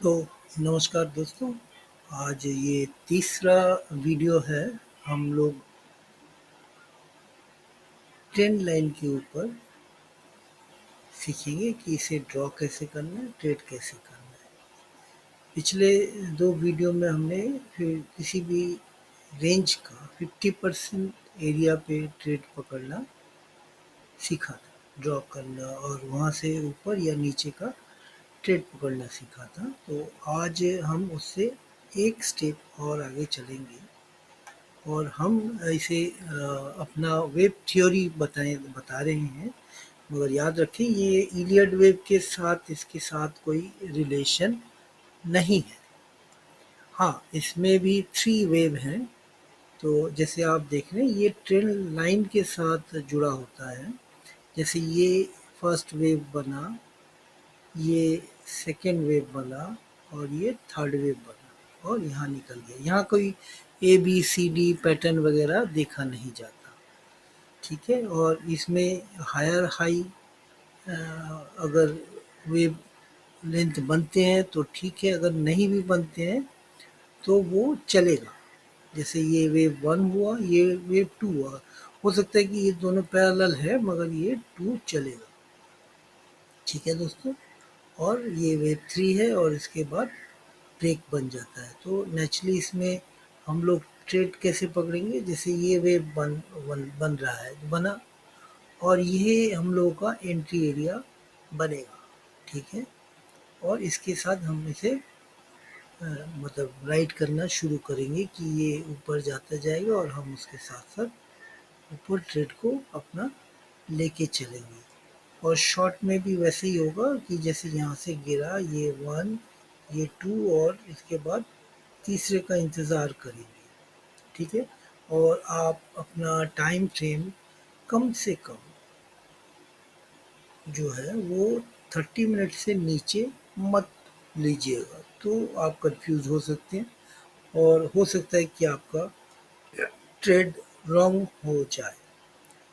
तो नमस्कार दोस्तों। आज ये तीसरा वीडियो है। हम लोग ट्रेंड लाइन के ऊपर सीखेंगे कि इसे ड्रॉ कैसे करना है, ट्रेड कैसे करना है। पिछले दो वीडियो में हमने फिर किसी भी रेंज का 50% एरिया पे ट्रेड पकड़ना सीखा था, ड्रॉ करना और वहाँ से ऊपर या नीचे का ट्रेड पकड़ना सीखा था। तो आज हम उससे एक स्टेप और आगे चलेंगे और हम इसे अपना वेब थ्योरी बता रहे हैं। मगर याद रखें, ये इलियड वेव के साथ इसके साथ कोई रिलेशन नहीं है। हाँ, इसमें भी थ्री वेव हैं। तो जैसे आप देख रहे हैं, ये ट्रेंड लाइन के साथ जुड़ा होता है। जैसे ये फर्स्ट वेव बना, ये सेकेंड वेव बना और ये थर्ड वेव बना और यहाँ निकल गया। यहाँ कोई A B C D pattern वगैरह देखा नहीं जाता। ठीक है। और इसमें हायर हाई अगर वेव लेंथ बनते हैं तो ठीक है, अगर नहीं भी बनते हैं तो वो चलेगा। जैसे ये वेव वन हुआ, ये वेव टू हुआ। हो सकता है कि ये दोनों पैरेलल है मगर ये टू चलेगा। ठीक है दोस्तों। और ये वेव थ्री है और इसके बाद ब्रेक बन जाता है। तो नेचुरली इसमें हम लोग ट्रेड कैसे पकड़ेंगे? जैसे ये वेव बन रहा है, बना, और ये हम लोगों का एंट्री एरिया बनेगा। ठीक है। और इसके साथ हम इसे मतलब राइट करना शुरू करेंगे कि ये ऊपर जाता जाएगा और हम उसके साथ साथ ऊपर ट्रेड को अपना लेके चलेंगे। और शॉर्ट में भी वैसे ही होगा कि जैसे यहाँ से गिरा, ये वन, ये टू और इसके बाद तीसरे का इंतज़ार करेंगे। ठीक है। और आप अपना टाइम फ्रेम कम से कम जो है वो 30 मिनट से नीचे मत लीजिएगा, तो आप कंफ्यूज हो सकते हैं और हो सकता है कि आपका ट्रेड रॉन्ग हो जाए।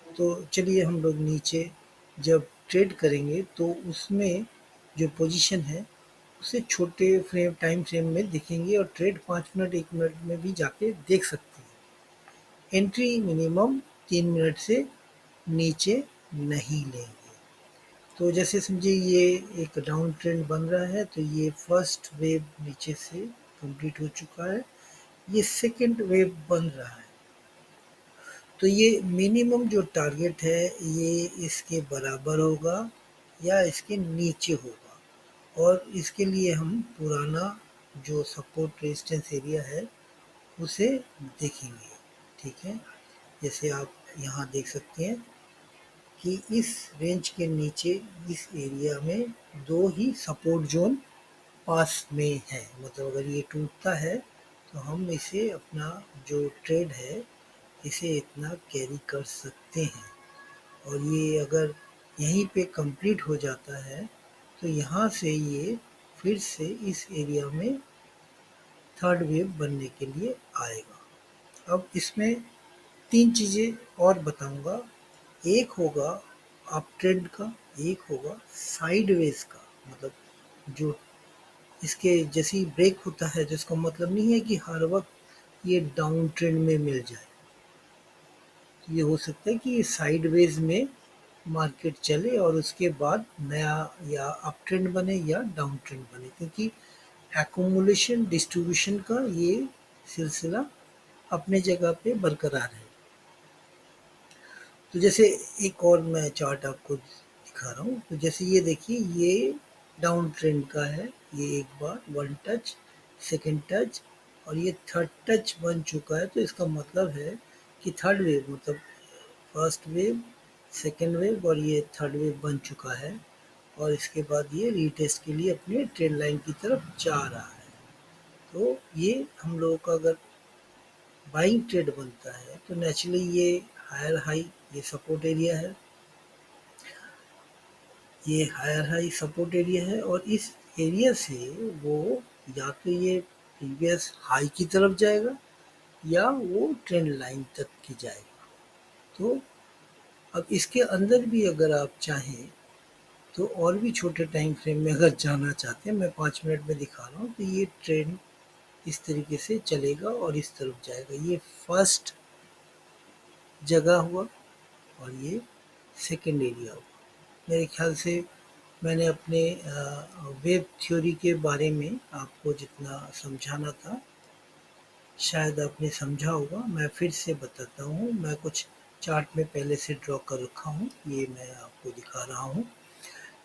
तो चलिए हम लोग नीचे जब ट्रेड करेंगे तो उसमें जो पोजीशन है उसे छोटे फ्रेम टाइम फ्रेम में देखेंगे और ट्रेड 5 मिनट 1 मिनट में भी जाके देख सकते हैं। एंट्री मिनिमम 3 मिनट से नीचे नहीं लेंगे। तो जैसे समझिए ये एक डाउन ट्रेंड बन रहा है, तो ये फर्स्ट वेव नीचे से कंप्लीट हो चुका है, ये सेकंड वेव बन रहा है। तो ये मिनिमम जो टारगेट है ये इसके बराबर होगा या इसके नीचे होगा। और इसके लिए हम पुराना जो सपोर्ट रेजिस्टेंस एरिया है उसे देखेंगे। ठीक है। जैसे आप यहाँ देख सकते हैं कि इस रेंज के नीचे इस एरिया में दो ही सपोर्ट जोन पास में है। मतलब अगर ये टूटता है तो हम इसे अपना जो ट्रेड है इसे इतना कैरी कर सकते हैं। और ये अगर यहीं पे कंप्लीट हो जाता है तो यहाँ से ये फिर से इस एरिया में थर्ड वेव बनने के लिए आएगा। अब इसमें तीन चीज़ें और बताऊंगा। एक होगा अप ट्रेंड का, एक होगा साइडवेज का। मतलब जो इसके जैसे ही ब्रेक होता है तो इसका मतलब नहीं है कि हर वक्त ये डाउन ट्रेंड में मिल जाए। ये हो सकता है कि ये साइडवेज में मार्केट चले और उसके बाद नया या अप ट्रेंड बने या डाउन ट्रेंड बने, क्योंकि एकुमुलेशन डिस्ट्रीब्यूशन का ये सिलसिला अपने जगह पे बरकरार है। तो जैसे एक और मैं चार्ट आपको दिखा रहा हूँ। तो जैसे ये देखिए, ये डाउन ट्रेंड का है। ये एक बार वन टच, सेकंड टच और ये थर्ड टच बन चुका है। तो इसका मतलब है कि थर्ड वेव, मतलब फर्स्ट वेव, सेकेंड वेव और ये थर्ड वेव बन चुका है। और इसके बाद ये रीटेस्ट के लिए अपने ट्रेंड लाइन की तरफ जा रहा है। तो ये हम लोगों का अगर बाइंग ट्रेड बनता है तो नेचुरली ये हायर हाई, ये सपोर्ट एरिया है, ये हायर हाई सपोर्ट एरिया है। और इस एरिया से वो या तो ये प्रीवियस हाई की तरफ जाएगा या वो ट्रेंड लाइन तक की जाएगा। तो अब इसके अंदर भी अगर आप चाहें तो और भी छोटे टाइम फ्रेम में अगर जाना चाहते हैं, मैं 5 मिनट में दिखा रहा हूँ, तो ये ट्रेंड इस तरीके से चलेगा और इस तरफ जाएगा। ये फर्स्ट जगह हुआ और ये सेकंड एरिया हुआ। मेरे ख्याल से मैंने अपने वेब थ्योरी के बारे में आपको जितना समझाना था शायद आपने समझा होगा। मैं फिर से बताता हूँ। मैं कुछ चार्ट में पहले से ड्रॉ कर रखा हूँ, ये मैं आपको दिखा रहा हूँ।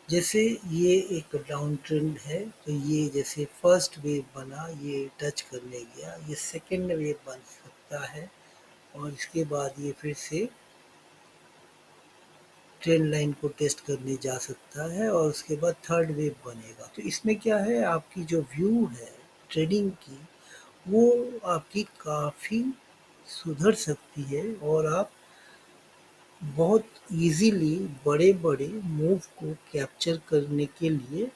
जैसे ये एक डाउन ट्रेंड है, तो ये जैसे फर्स्ट वेव बना, ये टच करने गया, ये सेकंड वेव बन सकता है और इसके बाद ये फिर से ट्रेंड लाइन को टेस्ट करने जा सकता है और उसके बाद थर्ड वेव बनेगा। तो इसमें क्या है, आपकी जो व्यू है ट्रेडिंग की, वो आपकी काफ़ी सुधर सकती है और आप बहुत इजीली बड़े-बड़े मूव को कैप्चर करने के लिए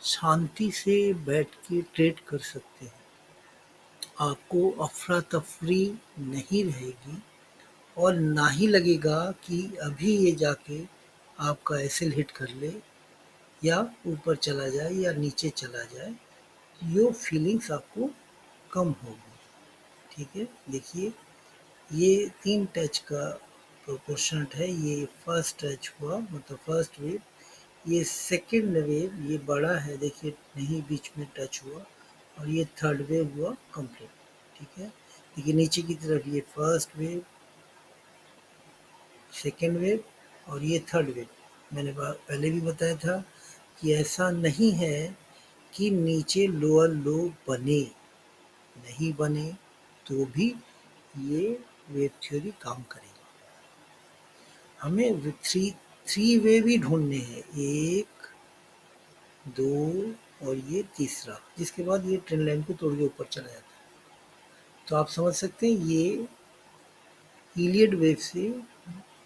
शांति से बैठ के ट्रेड कर सकते हैं। आपको अफरा-तफरी नहीं रहेगी और ना ही लगेगा कि अभी ये जाके आपका एसएल हिट कर ले या ऊपर चला जाए या नीचे चला जाए। ये फीलिंग्स आपको कम होगी। ठीक है, देखिए ये 3 टच का प्रोपोर्शनट है। ये फर्स्ट टच हुआ, मतलब फर्स्ट वेव। ये सेकंड वेव, ये बड़ा है, देखिए नहीं बीच में टच हुआ और ये थर्ड वेव हुआ कंप्लीट। ठीक है, देखिए नीचे की तरफ ये फर्स्ट वेव, सेकंड वेव और ये थर्ड वेव। मैंने पहले भी बताया था कि ऐसा नहीं है कि नीचे लोअर लो बने, नहीं बने तो भी ये वेव थ्योरी काम करेगी। हमें थ्री वेव ही ढूंढने हैं, एक, दो और ये तीसरा, जिसके बाद ये ट्रेंड लाइन को तोड़ के ऊपर चला जाता है। तो आप समझ सकते हैं ये इलियड वेव से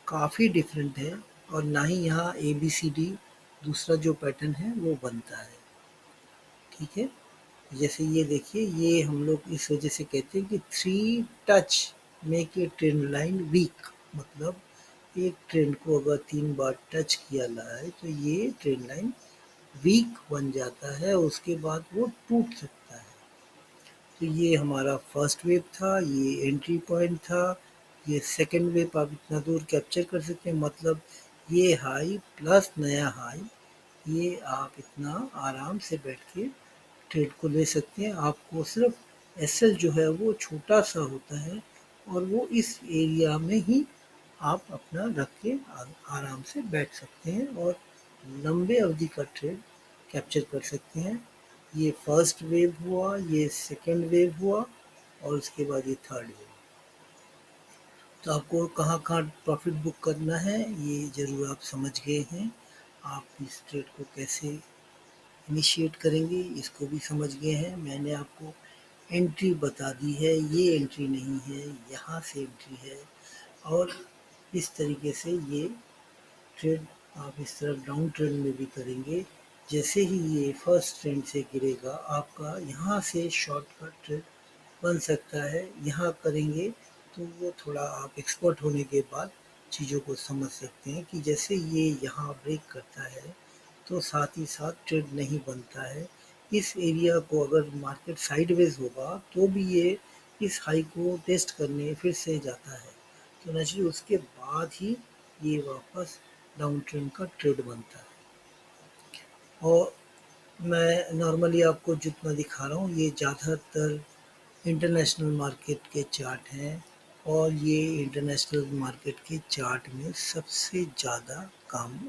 काफ़ी डिफरेंट है और ना ही यहाँ ए बी सी डी दूसरा जो पैटर्न है वो बनता है। ठीक है, जैसे ये देखिए, ये हम लोग इस वजह से कहते हैं कि three touch make a trend line weak. मतलब एक ट्रेंड को अगर 3 बार टच किया है तो ये ट्रेंड लाइन वीक बन जाता है, उसके बाद वो टूट सकता है। तो ये हमारा फर्स्ट वेव था, ये एंट्री पॉइंट था। ये सेकंड वेव आप इतना दूर कैप्चर कर सकते हैं, मतलब ये हाई प्लस नया हाई, ये आप इतना आराम से बैठ के ट्रेड को ले सकते हैं। आपको सिर्फ एसएल जो है वो छोटा सा होता है और वो इस एरिया में ही आप अपना रख के आराम से बैठ सकते हैं और लंबे अवधि का ट्रेड कैप्चर कर सकते हैं। ये फर्स्ट वेव हुआ, ये सेकंड वेव हुआ और उसके बाद ये थर्ड वेव। तो आपको कहाँ कहाँ प्रॉफिट बुक करना है ये ज़रूर आप समझ गए हैं। आप इस ट्रेड को कैसे इनिशिएट करेंगे इसको भी समझ गए हैं। मैंने आपको एंट्री बता दी है, ये एंट्री नहीं है, यहाँ से एंट्री है और इस तरीके से ये ट्रेड आप इस तरह डाउन ट्रेंड में भी करेंगे। जैसे ही ये फर्स्ट ट्रेंड से गिरेगा, आपका यहाँ से शॉर्ट का ट्रेड बन सकता है। यहाँ करेंगे तो वो थोड़ा आप एक्सपर्ट होने के बाद चीज़ों को समझ सकते हैं कि जैसे ये यहाँ ब्रेक करता है तो साथ ही साथ ट्रेड नहीं बनता है। इस एरिया को अगर मार्केट साइडवेज होगा तो भी ये इस हाई को टेस्ट करने फिर से जाता है, तो नेचुरली उसके बाद ही ये वापस डाउन ट्रेंड का ट्रेड बनता है। और मैं नॉर्मली आपको जितना दिखा रहा हूँ ये ज़्यादातर इंटरनेशनल मार्केट के चार्ट हैं और ये इंटरनेशनल मार्केट के चार्ट में सबसे ज़्यादा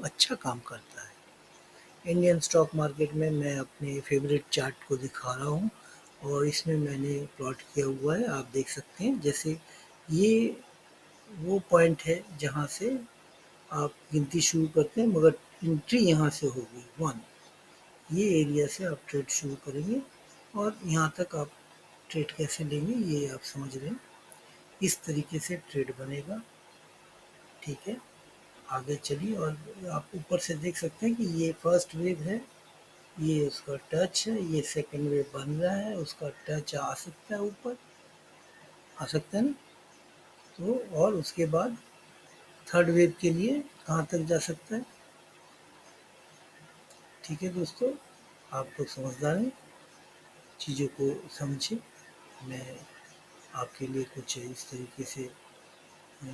अच्छा काम करता है। इंडियन स्टॉक मार्केट में मैं अपने फेवरेट चार्ट को दिखा रहा हूँ और इसमें मैंने प्लॉट किया हुआ है, आप देख सकते हैं। जैसे ये वो पॉइंट है जहाँ से आप गिनती शुरू करते हैं, मगर एंट्री यहाँ से होगी 1, ये एरिया से आप ट्रेड शुरू करेंगे और यहाँ तक आप ट्रेड कैसे लेंगे ये आप समझ रहे हैं। इस तरीके से ट्रेड बनेगा। ठीक है, आगे चलिए और आप ऊपर से देख सकते हैं कि ये फर्स्ट वेव है, ये उसका टच है, ये सेकंड वेव बन रहा है, उसका टच आ सकता है, ऊपर आ सकता है ना। तो और उसके बाद थर्ड वेव के लिए कहाँ तक जा सकता है, ठीक है दोस्तों, आप लोग समझदार हैं, चीज़ों को समझिए। मैं आपके लिए कुछ इस तरीके से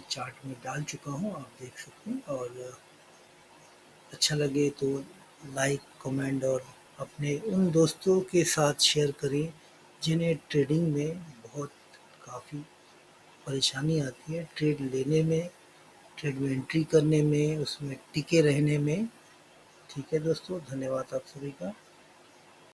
चार्ट में डाल चुका हूँ, आप देख सकते हैं। और अच्छा लगे तो लाइक, कमेंट और अपने उन दोस्तों के साथ शेयर करें जिन्हें ट्रेडिंग में बहुत काफ़ी परेशानी आती है, ट्रेड लेने में, ट्रेड में एंट्री करने में, उसमें टिके रहने में। ठीक है दोस्तों, धन्यवाद आप सभी का।